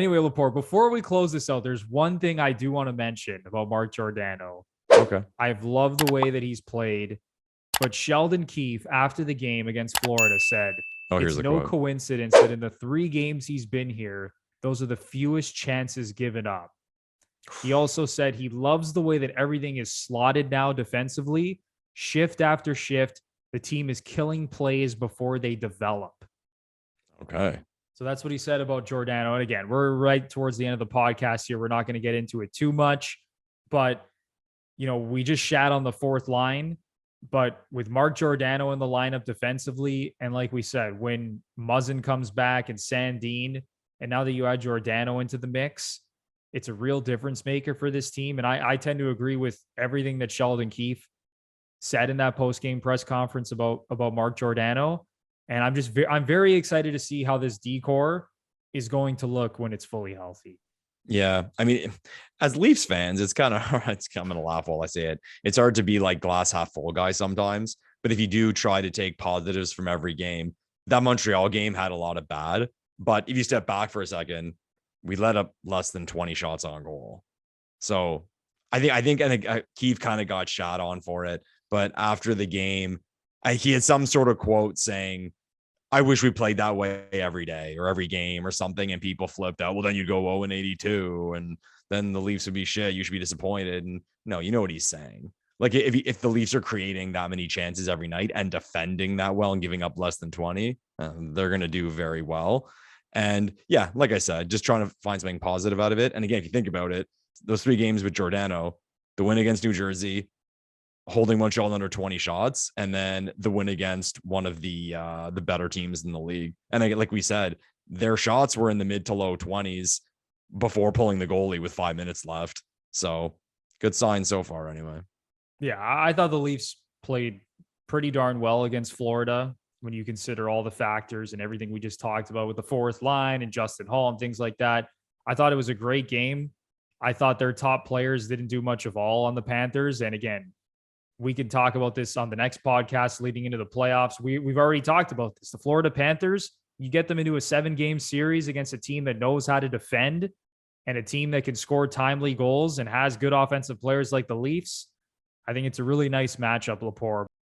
Anyway, Lepore, before we close this out, there's one thing I do want to mention about Mark Giordano. Okay. I've loved the way that he's played, but Sheldon Keefe, after the game against Florida, said, Here's it's a no quote. coincidence that in the 3 games he's been here, those are the fewest chances given up. He also said he loves the way that everything is slotted now defensively. Shift after shift, the team is killing plays before they develop. Okay. So that's what he said about Giordano. And again, we're right towards the end of the podcast here. We're not going to get into it too much, but we just shat on the fourth line. But with Mark Giordano in the lineup defensively, and like we said, when Muzzin comes back and Sandin, and now that you add Giordano into the mix, it's a real difference maker for this team. And I tend to agree with everything that Sheldon Keefe said in that post-game press conference about Mark Giordano. And I'm very excited to see how this decor is going to look when it's fully healthy. Yeah. I mean, as Leafs fans, it's kind of hard. I'm going to laugh while I say it. It's hard to be like glass half full guy sometimes. But if you do try to take positives from every game, that Montreal game had a lot of bad. But if you step back for a second, we let up less than 20 shots on goal. So I think Keefe kind of got shot on for it. But after the game, he had some sort of quote saying, I wish we played that way every day or every game or something. And people flipped out. Well, then you'd go 0-82 and then the Leafs would be shit. You should be disappointed. And no, you know what he's saying. Like if the Leafs are creating that many chances every night and defending that well and giving up less than 20, they're going to do very well. And yeah, like I said, just trying to find something positive out of it. And again, if you think about it, those 3 games with Giordano, the win against New Jersey, holding Montreal under 20 shots, and then the win against one of the better teams in the league. And like we said, their shots were in the mid to low 20s before pulling the goalie with 5 minutes left. So good sign so far anyway. Yeah, I thought the Leafs played pretty darn well against Florida when you consider all the factors and everything we just talked about with the fourth line and Justin Hall and things like that. I thought it was a great game. I thought their top players didn't do much of all on the Panthers. And again, we can talk about this on the next podcast leading into the playoffs. We've already talked about this. The Florida Panthers, you get them into a 7-game series against a team that knows how to defend and a team that can score timely goals and has good offensive players like the Leafs. I think it's a really nice matchup, Lepore.